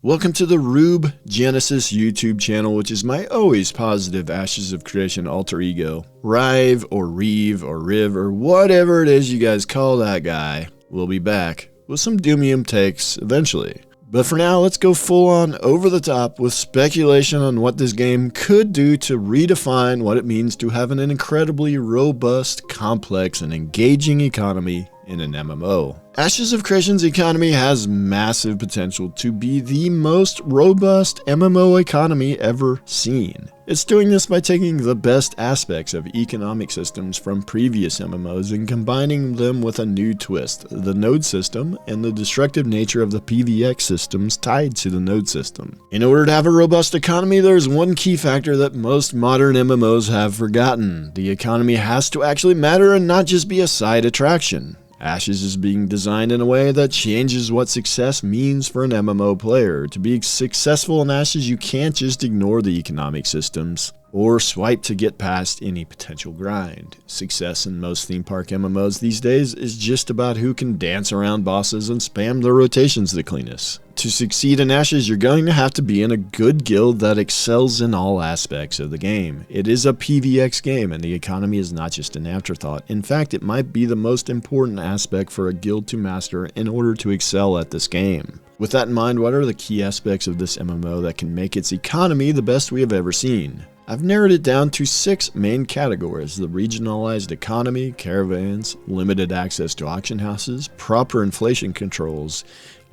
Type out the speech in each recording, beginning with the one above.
Welcome to the Rube Genesis YouTube channel, which is my always positive Ashes of Creation alter ego. Rive or Reeve or Riv or whatever it is you guys call that guy. We'll be back with some Doomium takes eventually. But for now, let's go full on over the top with speculation on what this game could do to redefine what it means to have an incredibly robust, complex, and engaging economy in an MMO. Ashes of Creation's economy has massive potential to be the most robust MMO economy ever seen. It's doing this by taking the best aspects of economic systems from previous MMOs and combining them with a new twist, the node system and the destructive nature of the PvX systems tied to the node system. In order to have a robust economy, there's one key factor that most modern MMOs have forgotten. The economy has to actually matter and not just be a side attraction. Ashes is being designed in a way that changes what success means for an MMO player. To be successful in Ashes, you can't just ignore the economic systems or swipe to get past any potential grind. Success in most theme park MMOs these days is just about who can dance around bosses and spam their rotations the cleanest. To succeed in Ashes, you're going to have to be in a good guild that excels in all aspects of the game. It is a PvX game, and the economy is not just an afterthought. In fact, it might be the most important aspect for a guild to master in order to excel at this game. With that in mind, what are the key aspects of this MMO that can make its economy the best we have ever seen? I've narrowed it down to 6 main categories: the regionalized economy, caravans, limited access to auction houses, proper inflation controls,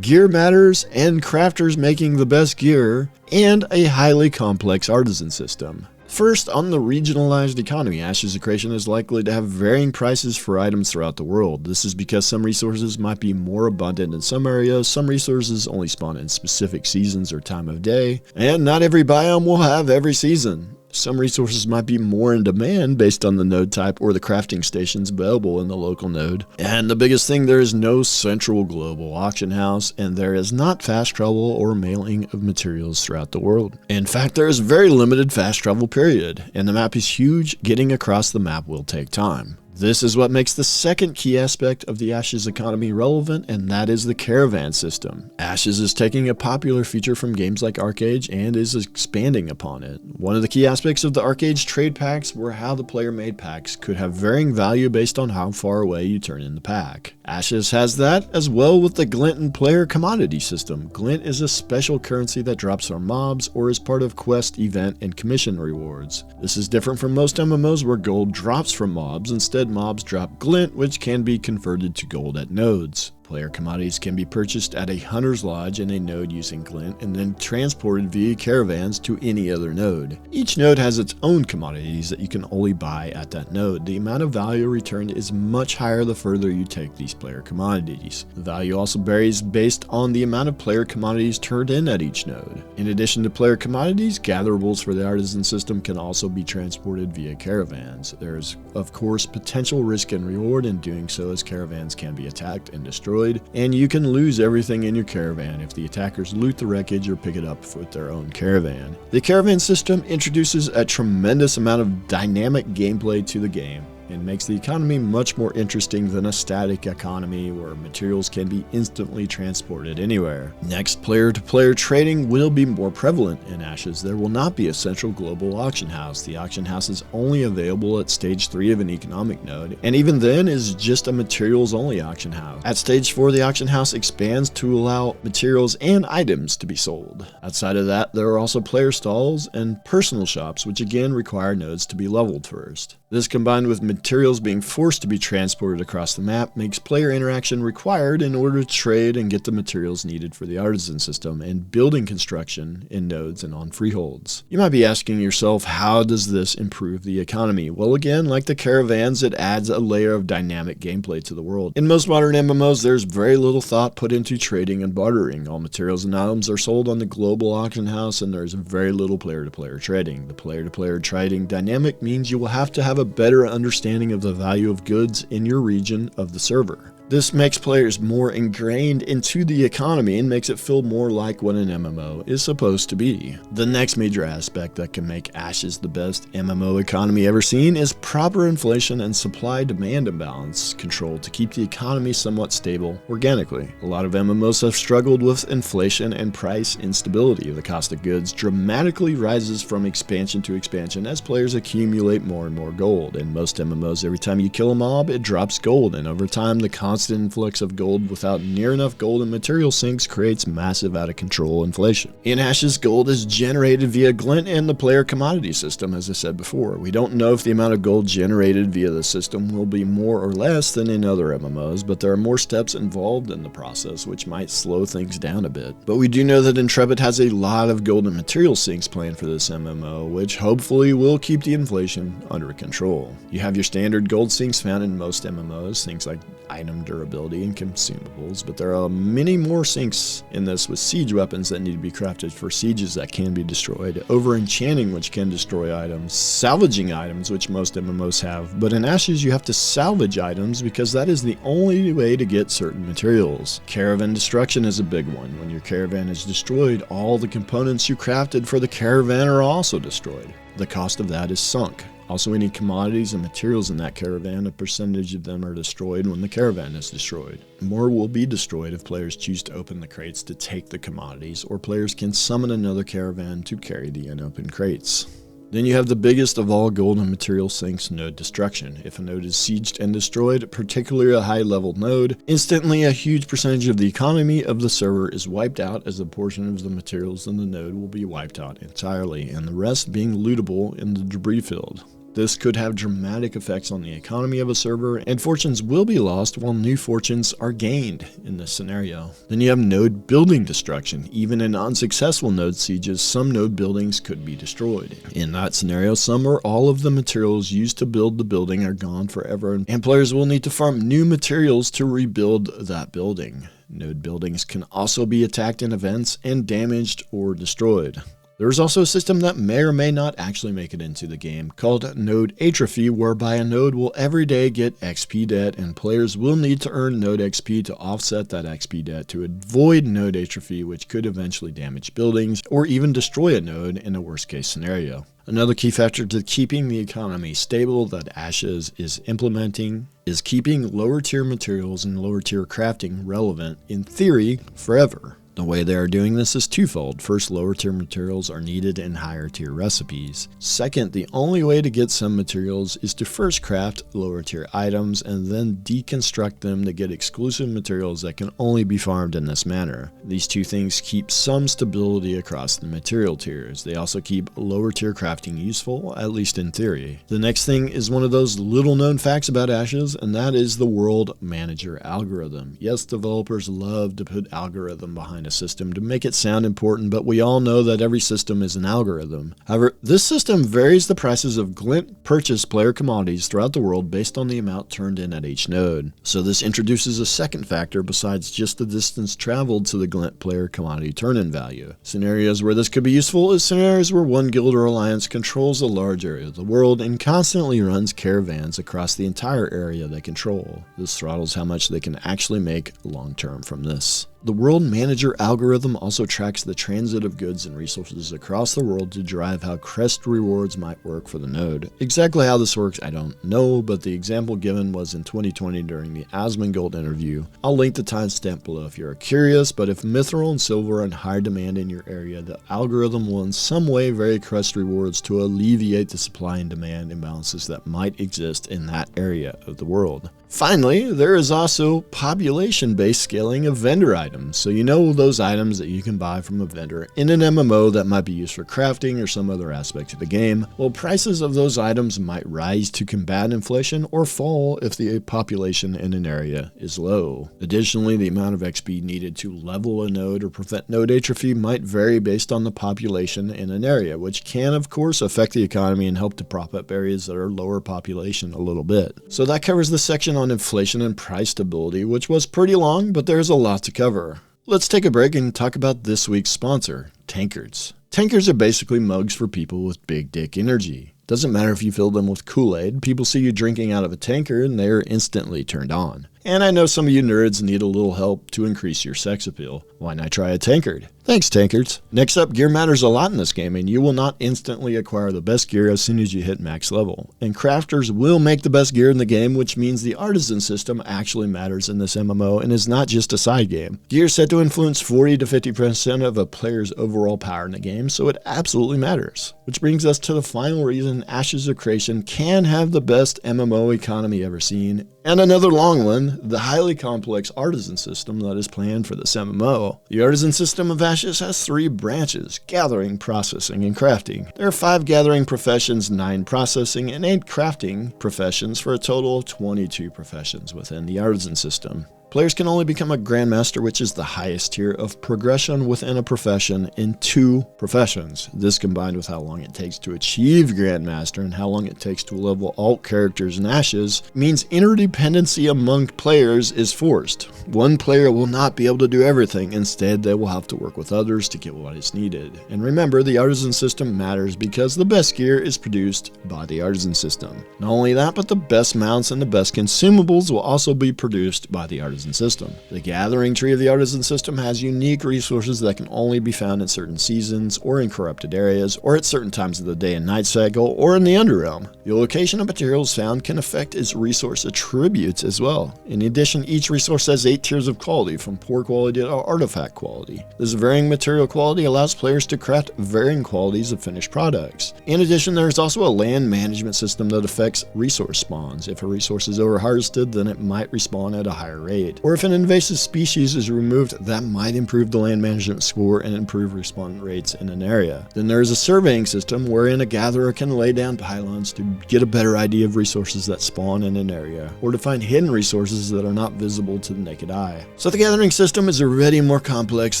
gear matters and crafters making the best gear, and a highly complex artisan system. First, on the regionalized economy, Ashes of Creation is likely to have varying prices for items throughout the world. This is because some resources might be more abundant in some areas, some resources only spawn in specific seasons or time of day, and not every biome will have every season. Some resources might be more in demand based on the node type or the crafting stations available in the local node. And the biggest thing, there is no central global auction house, and there is not fast travel or mailing of materials throughout the world. In fact, there is very limited fast travel period, and the map is huge. Getting across the map will take time. This is what makes the second key aspect of the Ashes economy relevant, and that is the caravan system. Ashes is taking a popular feature from games like ArcheAge and is expanding upon it. One of the key aspects of the ArcheAge trade packs were how the player-made packs could have varying value based on how far away you turn in the pack. Ashes has that as well with the Glint and player commodity system. Glint is a special currency that drops from mobs or is part of quest, event, and commission rewards. This is different from most MMOs where gold drops from mobs. Instead, mobs drop glint, which can be converted to gold at nodes. Player commodities can be purchased at a hunter's lodge in a node using glint and then transported via caravans to any other node. Each node has its own commodities that you can only buy at that node. The amount of value returned is much higher the further you take these player commodities. The value also varies based on the amount of player commodities turned in at each node. In addition to player commodities, gatherables for the artisan system can also be transported via caravans. There is, of course, potential risk and reward in doing so, as caravans can be attacked and destroyed, and you can lose everything in your caravan if the attackers loot the wreckage or pick it up with their own caravan. The caravan system introduces a tremendous amount of dynamic gameplay to the game and makes the economy much more interesting than a static economy where materials can be instantly transported anywhere. Next, player-to-player trading will be more prevalent in Ashes. There will not be a central global auction house. The auction house is only available at stage 3 of an economic node, and even then is just a materials-only auction house. At stage 4, the auction house expands to allow materials and items to be sold. Outside of that, there are also player stalls and personal shops, which again require nodes to be leveled first. This, combined with materials being forced to be transported across the map, makes player interaction required in order to trade and get the materials needed for the artisan system and building construction in nodes and on freeholds. You might be asking yourself, how does this improve the economy? Well, again, like the caravans, it adds a layer of dynamic gameplay to the world. In most modern MMOs, there's very little thought put into trading and bartering. All materials and items are sold on the global auction house, and there's very little player-to-player trading. The player-to-player trading dynamic means you will have to have a better understanding of the value of goods in your region of the server. This makes players more ingrained into the economy and makes it feel more like what an MMO is supposed to be. The next major aspect that can make Ashes the best MMO economy ever seen is proper inflation and supply-demand imbalance control to keep the economy somewhat stable organically. A lot of MMOs have struggled with inflation and price instability. The cost of goods dramatically rises from expansion to expansion as players accumulate more and more gold. In most MMOs, every time you kill a mob, it drops gold, and over time the constant influx of gold without near enough gold and material sinks creates massive out of control inflation. In Ashes, gold is generated via glint and the player commodity system, as I said before. We don't know if the amount of gold generated via the system will be more or less than in other MMOs, but there are more steps involved in the process which might slow things down a bit. But we do know that Intrepid has a lot of gold and material sinks planned for this MMO, which hopefully will keep the inflation under control. You have your standard gold sinks found in most MMOs, things like item durability and consumables, but there are many more sinks in this with siege weapons that need to be crafted for sieges that can be destroyed, over enchanting which can destroy items, salvaging items which most MMOs have, but in Ashes you have to salvage items because that is the only way to get certain materials. Caravan destruction is a big one. When your caravan is destroyed, all the components you crafted for the caravan are also destroyed. The cost of that is sunk. Also, any commodities and materials in that caravan, a percentage of them are destroyed when the caravan is destroyed. More will be destroyed if players choose to open the crates to take the commodities, or players can summon another caravan to carry the unopened crates. Then you have the biggest of all gold and material sinks, node destruction. If a node is sieged and destroyed, particularly a high-level node, instantly a huge percentage of the economy of the server is wiped out, as a portion of the materials in the node will be wiped out entirely, and the rest being lootable in the debris field. This could have dramatic effects on the economy of a server, and fortunes will be lost while new fortunes are gained in this scenario. Then you have node building destruction. Even in unsuccessful node sieges, some node buildings could be destroyed. In that scenario, some or all of the materials used to build the building are gone forever, and players will need to farm new materials to rebuild that building. Node buildings can also be attacked in events and damaged or destroyed. There is also a system that may or may not actually make it into the game called node atrophy, whereby a node will every day get XP debt and players will need to earn node XP to offset that XP debt to avoid node atrophy, which could eventually damage buildings or even destroy a node in a worst case scenario. Another key factor to keeping the economy stable that Ashes is implementing is keeping lower tier materials and lower tier crafting relevant, in theory, forever. The way they are doing this is twofold. First, lower tier materials are needed in higher tier recipes. Second, the only way to get some materials is to first craft lower tier items and then deconstruct them to get exclusive materials that can only be farmed in this manner. These two things keep some stability across the material tiers. They also keep lower tier crafting useful, at least in theory. The next thing is one of those little known facts about Ashes, and that is the world manager algorithm. Yes, developers love to put algorithm behind a system to make it sound important, but we all know that every system is an algorithm. However, this system varies the prices of glint purchase player commodities throughout the world based on the amount turned in at each node. So this introduces a second factor besides just the distance traveled to the glint player commodity turn-in value. Scenarios where this could be useful is scenarios where one guild or alliance controls a large area of the world and constantly runs caravans across the entire area they control. This throttles how much they can actually make long-term from this. The World Manager algorithm also tracks the transit of goods and resources across the world to drive how crest rewards might work for the node. Exactly how this works, I don't know, but the example given was in 2020 during the Asmongold interview. I'll link the timestamp below if you're curious, but if mithril and silver are in high demand in your area, the algorithm will in some way vary crest rewards to alleviate the supply and demand imbalances that might exist in that area of the world. Finally, there is also population-based scaling of vendor items. So you know those items that you can buy from a vendor in an MMO that might be used for crafting or some other aspect of the game. Well, prices of those items might rise to combat inflation or fall if the population in an area is low. Additionally, the amount of XP needed to level a node or prevent node atrophy might vary based on the population in an area, which can of course affect the economy and help to prop up areas that are lower population a little bit. So that covers the section on inflation and price stability, which was pretty long, but there's a lot to cover. Let's take a break and talk about this week's sponsor, tankards. Tankards are basically mugs for people with big dick energy. Doesn't matter if you fill them with Kool-Aid, people see you drinking out of a tankard and they are instantly turned on. And I know some of you nerds need a little help to increase your sex appeal. Why not try a tankard? Thanks, tankards. Next up, gear matters a lot in this game, and you will not instantly acquire the best gear as soon as you hit max level. And crafters will make the best gear in the game, which means the artisan system actually matters in this MMO and is not just a side game. Gear is said to influence 40 to 50% of a player's overall power in the game, so it absolutely matters. Which brings us to the final reason Ashes of Creation can have the best MMO economy ever seen, and another long one, the highly complex artisan system that is planned for this MMO. The artisan system of Ashes has 3 branches: gathering, processing, and crafting. There are 5 gathering professions, 9 processing, and 8 crafting professions for a total of 22 professions within the artisan system. Players can only become a Grandmaster, which is the highest tier of progression within a profession, in 2 professions. This, combined with how long it takes to achieve Grandmaster and how long it takes to level alt characters in Ashes, means interdependency among players is forced. One player will not be able to do everything. Instead, they will have to work with others to get what is needed. And remember, the artisan system matters because the best gear is produced by the artisan system. Not only that, but the best mounts and the best consumables will also be produced by the artisan system. The gathering tree of the artisan system has unique resources that can only be found in certain seasons or in corrupted areas or at certain times of the day and night cycle or in the underrealm. The location of materials found can affect its resource attributes as well. In addition, each resource has 8 tiers of quality, from poor quality to artifact quality. This varying material quality allows players to craft varying qualities of finished products. In addition, there is also a land management system that affects resource spawns. If a resource is over-harvested, then it might respawn at a higher rate. Or if an invasive species is removed, that might improve the land management score and improve respawn rates in an area. Then there is a surveying system wherein a gatherer can lay down pylons to get a better idea of resources that spawn in an area, or to find hidden resources that are not visible to the naked eye. So the gathering system is already more complex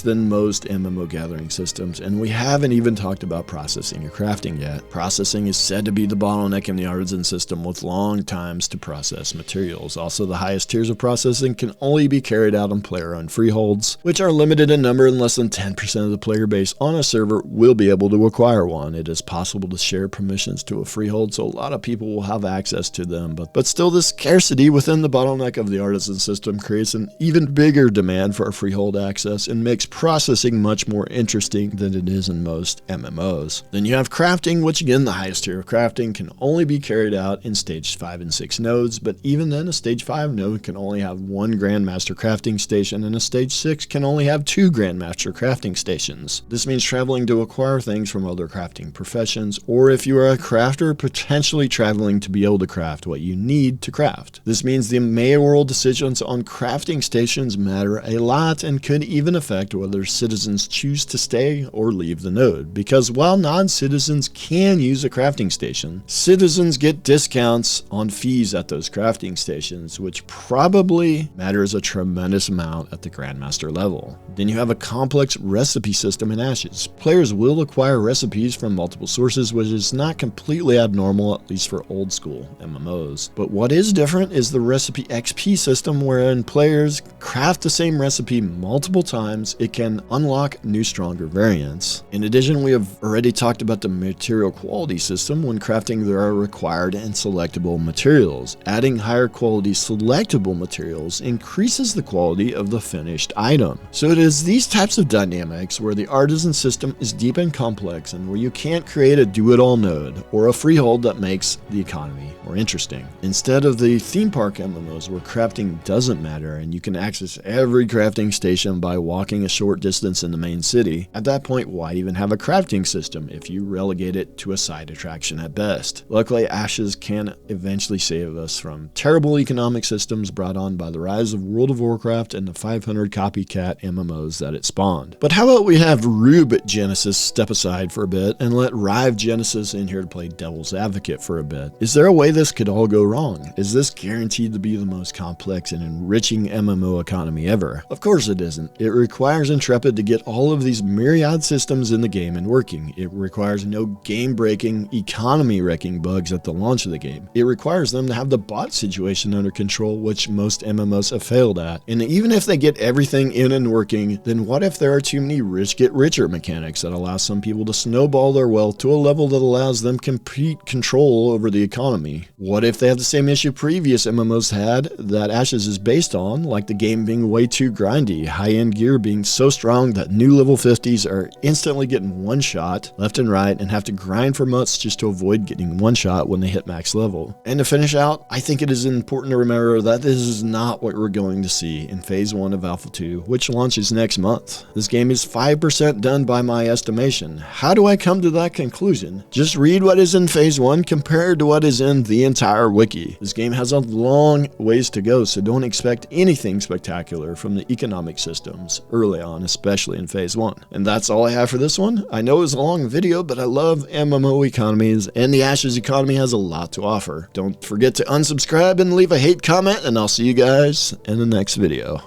than most MMO gathering systems, and we haven't even talked about processing or crafting yet. Processing is said to be the bottleneck in the artisan system, with long times to process materials. Also, the highest tiers of processing can only be carried out on player-owned freeholds, which are limited in number, and less than 10% of the player base on a server will be able to acquire one. It is possible to share permissions to a freehold, so a lot of people will have access to them, but still, this scarcity within the bottleneck of the artisan system creates an even bigger demand for freehold access and makes processing much more interesting than it is in most MMOs. Then you have crafting, which again, the highest tier of crafting can only be carried out in stage 5 and 6 nodes, but even then, a stage 5 node can only have 1 Grandmaster crafting station, and a stage 6 can only have 2 Grandmaster crafting stations. This means traveling to acquire things from other crafting professions, or if you are a crafter, potentially traveling to be able to craft what you need to craft. This means the mayoral decisions on crafting stations matter a lot and could even affect whether citizens choose to stay or leave the node, because while non-citizens can use a crafting station, citizens get discounts on fees at those crafting stations, which probably matters a tremendous amount at the Grandmaster level. Then you have a complex recipe system in Ashes. Players will acquire recipes from multiple sources, which is not completely abnormal, at least for old school MMOs. But what is different is the recipe XP system, wherein players craft the same recipe multiple times. It can unlock new, stronger variants. In addition, we have already talked about the material quality system. When crafting, there are required and selectable materials. Adding higher quality selectable materials increases the quality of the finished item. So it is these types of dynamics where the artisan system is deep and complex, and where you can't create a do-it-all node or a freehold that makes the economy more interesting. Instead of the theme park MMOs where crafting doesn't matter and you can access every crafting station by walking a short distance in the main city, at that point, why even have a crafting system if you relegate it to a side attraction at best? Luckily, Ashes can eventually save us from terrible economic systems brought on by the rise of World of Warcraft and the 500 copycat MMOs that it spawned. But how about we have Rube Genesis step aside for a bit and let Rive Genesis in here to play devil's advocate for a bit? Is there a way this could all go wrong? Is this guaranteed to be the most complex and enriching MMO economy ever? Of course it isn't. It requires Intrepid to get all of these myriad systems in the game and working. It requires no game-breaking, economy-wrecking bugs at the launch of the game. It requires them to have the bot situation under control, which most MMOs have have failed at. And even if they get everything in and working, then what if there are too many rich get richer mechanics that allow some people to snowball their wealth to a level that allows them complete control over the economy? What if they have the same issue previous MMOs had that Ashes is based on, like the game being way too grindy, high-end gear being so strong that new level 50s are instantly getting one shot left and right and have to grind for months just to avoid getting one shot when they hit max level? And to finish out, I think it is important to remember that this is not what we're going to see in Phase 1 of Alpha 2, which launches next month. This game is 5% done by my estimation. How do I come to that conclusion? Just read what is in Phase 1 compared to what is in the entire wiki. This game has a long ways to go, so don't expect anything spectacular from the economic systems early on, especially in Phase 1. And that's all I have for this one. I know it was a long video, but I love MMO economies, and the Ashes economy has a lot to offer. Don't forget to unsubscribe and leave a hate comment, and I'll see you guys in the next video.